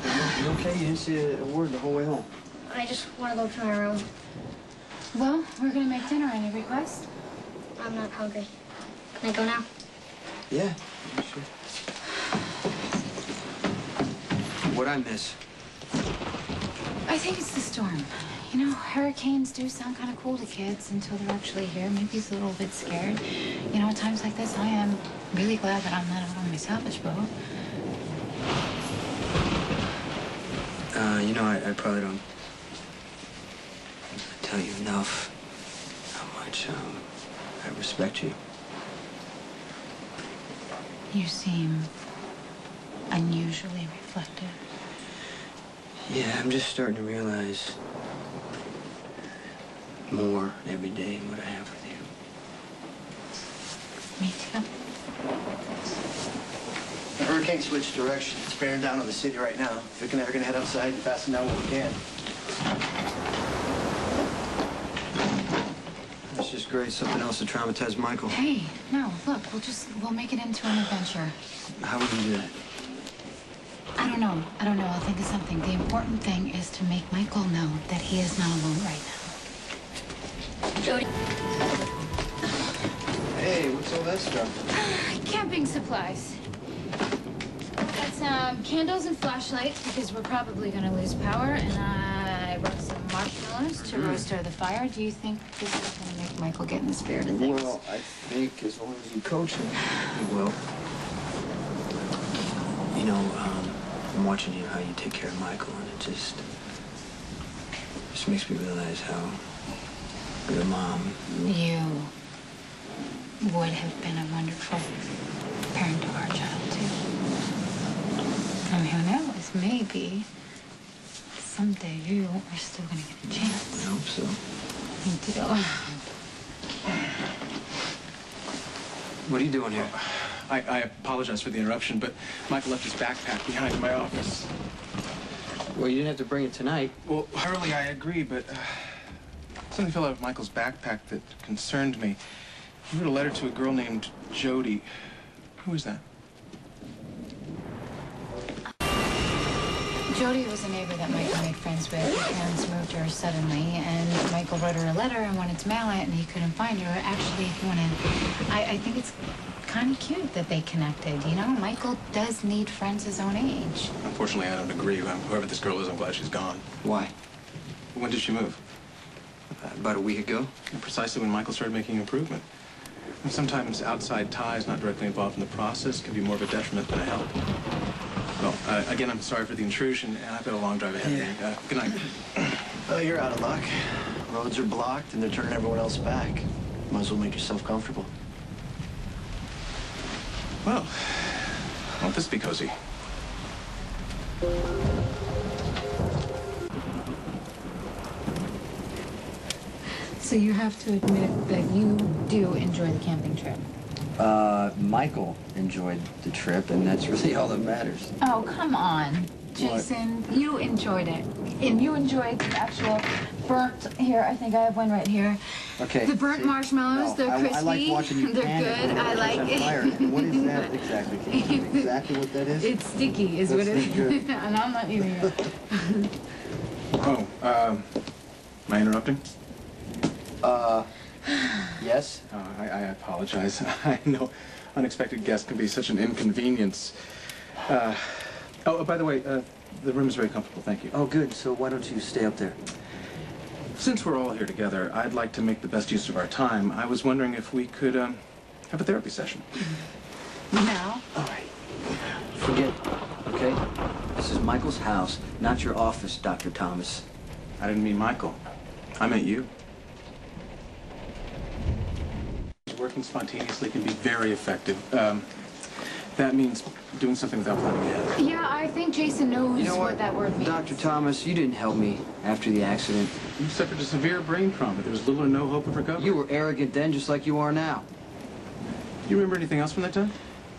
happened? You okay? You didn't say a word the whole way home. I just want to go to my room. Well, we're gonna make dinner. Any requests? I'm not hungry. Can I go now? Yeah, sure. What'd I miss? I think it's the storm. You know, hurricanes do sound kind of cool to kids until they're actually here. Maybe he's a little bit scared. You know, at times like this, I am really glad that I'm not out on my salvage boat. You know, I probably don't tell you enough how much, I respect you. You seem unusually reflective. Yeah, I'm just starting to realize more every day what I have with you. Me too. The hurricane switched direction. It's bearing down on the city right now. Vic and I are gonna head outside and fasten down what we can. That's just great. Something else to traumatize Michael. Hey, no, look, we'll make it into an adventure. How would you do that? I don't know. I'll think of something. The important thing is to make Michael know that he is not alone right now. Jody. Hey, what's all that stuff? Camping supplies. Got some candles and flashlights because we're probably gonna lose power, and I brought some marshmallows to roast over the fire. Do you think this is gonna make Michael get in the spirit of things? Well, I think as long as you coach him, he will. You know, I'm watching you, how you take care of Michael, and it just makes me realize how good a mom. You would have been a wonderful parent to our child, too. And who knows, maybe someday you are still going to get a chance. I hope so. Me too. What are you doing here? I apologize for the interruption, but Michael left his backpack behind in my office. Well, you didn't have to bring it tonight. Well, Hurley, I agree, but something fell out of Michael's backpack that concerned me. He wrote a letter to a girl named Jody. Who is that? Jody was a neighbor that Michael made friends with. Her parents moved her suddenly, and Michael wrote her a letter and wanted to mail it, and he couldn't find her. Actually, if you want to, I think it's kind of cute that they connected. You know, Michael does need friends his own age. Unfortunately, I don't agree. Whoever this girl is, I'm glad she's gone. Why? When did she move? About a week ago. And precisely when Michael started making improvement. And sometimes outside ties not directly involved in the process can be more of a detriment than a help. Well, again, I'm sorry for the intrusion, and I've got a long drive ahead of me. Good night. Well, you're out of luck. Roads are blocked, and they're turning everyone else back. Might as well make yourself comfortable. Well, won't this be cozy? So you have to admit that you do enjoy the camping trip. Michael enjoyed the trip, and that's really all that matters. Oh, come on. Jason, you enjoyed it. And you enjoyed the actual burnt, here, I think I have one right here. Okay. The burnt marshmallows, they're crispy. I like watching you they're panic good. I like it. What is that exactly? Can you tell me exactly what that is? It's sticky, is what it is. And I'm not eating it. Oh, am I interrupting? Yes? I apologize. I know unexpected guests can be such an inconvenience. Oh, by the way, the room is very comfortable, thank you. Oh, good. So why don't you stay up there? Since we're all here together, I'd like to make the best use of our time. I was wondering if we could have a therapy session. Now? All right. Forget it, okay? This is Michael's house, not your office, Dr. Thomas. I didn't mean Michael. I meant you. Working spontaneously can be very effective. That means doing something without planning ahead. Yeah, I think Jason knows what that word means. Dr. Thomas, you didn't help me after the accident. You suffered a severe brain trauma. There was little or no hope of recovery. You were arrogant then, just like you are now. Do you remember anything else from that time?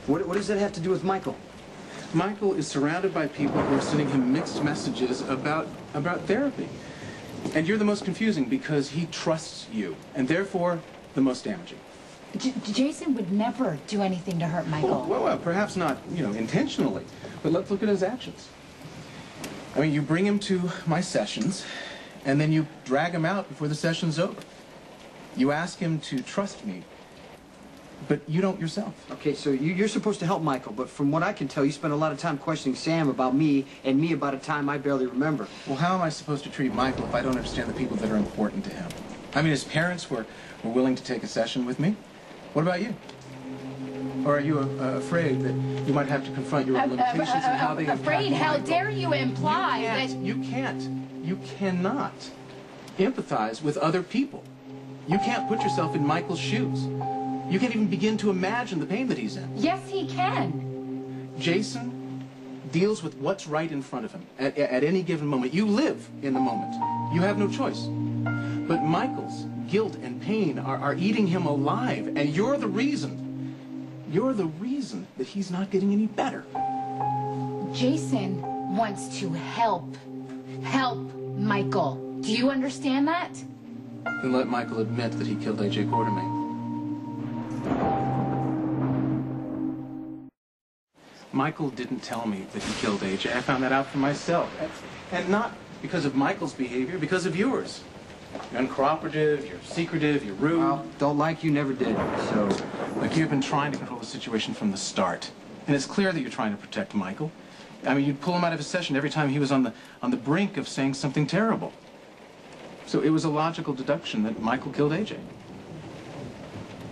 What does that have to do with Michael? Michael is surrounded by people who are sending him mixed messages about therapy. And you're the most confusing because he trusts you, and therefore the most damaging. Jason would never do anything to hurt Michael. Well, perhaps not, intentionally, but let's look at his actions. I mean, you bring him to my sessions, and then you drag him out before the session's over. You ask him to trust me, but you don't yourself. Okay, so you're supposed to help Michael, but from what I can tell, you spend a lot of time questioning Sam about me and me about a time I barely remember. Well, how am I supposed to treat Michael if I don't understand the people that are important to him? I mean, his parents were willing to take a session with me. What about you? Or are you afraid that you might have to confront your own limitations and how they impact Afraid? How Michael? dare you imply that... You cannot empathize with other people. You can't put yourself in Michael's shoes. You can't even begin to imagine the pain that he's in. Yes, he can. Jason deals with what's right in front of him at any given moment. You live in the moment. You have no choice. But Michael's guilt and pain are eating him alive, and you're the reason that he's not getting any better. Jason wants to help Michael. Do you understand that? Then let Michael admit that he killed A.J. Quartermain. Michael didn't tell me that he killed A.J. I found that out for myself. And not because of Michael's behavior, because of yours. You're uncooperative, you're secretive, you're rude. Well, don't like you never did, so... Look, you've been trying to control the situation from the start. And it's clear that you're trying to protect Michael. I mean, you'd pull him out of his session every time he was on the brink of saying something terrible. So it was a logical deduction that Michael killed A.J.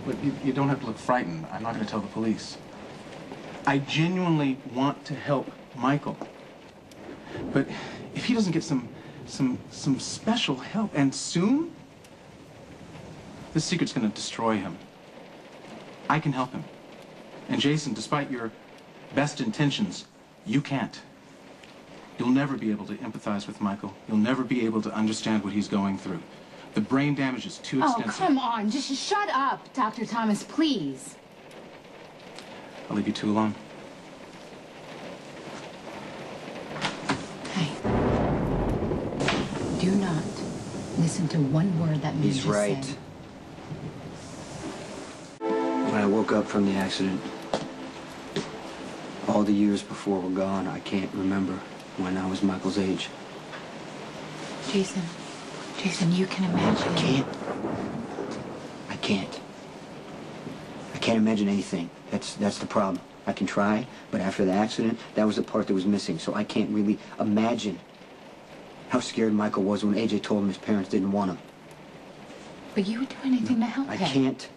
But you don't have to look frightened. I'm not going to tell the police. I genuinely want to help Michael. But if he doesn't get some special help, and soon, this secret's going to destroy him. I can help him. And Jason, despite your best intentions, you can't. You'll never be able to empathize with Michael. You'll never be able to understand what he's going through. The brain damage is too extensive. Oh, come on. Just shut up, Dr. Thomas, please. I'll leave you two alone. Hey. Do not listen to one word that Micheal He's right. said. When I woke up from the accident, all the years before were gone. I can't remember when I was Michael's age. Jason, you can imagine. I can't. I can't imagine anything. That's the problem. I can try, but after the accident, that was the part that was missing. So I can't really imagine how scared Michael was when AJ told him his parents didn't want him. But you would do anything to help I him. can't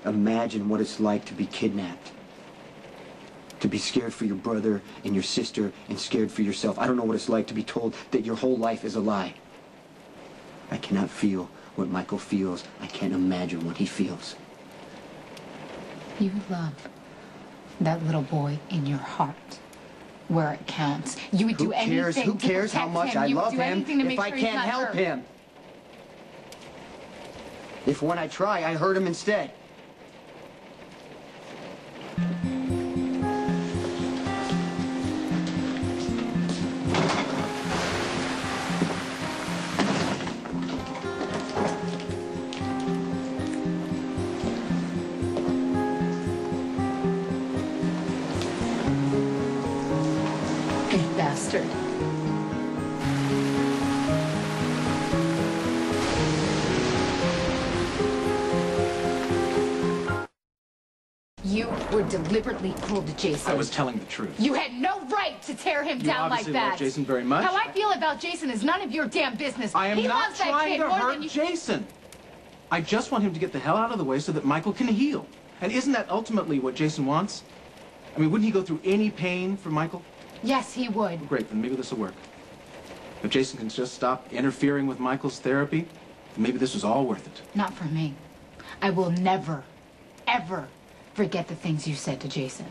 imagine what it's like to be kidnapped. To be scared for your brother and your sister and scared for yourself. I don't know what it's like to be told that your whole life is a lie. I cannot feel what Michael feels. I can't imagine what he feels. You love that little boy in your heart, where it counts. You would do anything Who cares how much I love him if I can't help him? If when I try, I hurt him instead. Bastard. You were deliberately cruel to Jason. I was telling the truth. You had no right to tear him down like obviously that. love Jason very much. How I feel about Jason is none of your damn business. I am he not loves that trying kid to more hurt than you... Jason. I just want him to get the hell out of the way so that Michael can heal. And isn't that ultimately what Jason wants? I mean, wouldn't he go through any pain for Michael? Yes, he would. Great, then maybe this will work. If Jason can just stop interfering with Michael's therapy, then maybe this was all worth it. Not for me. I will never, ever forget the things you said to Jason.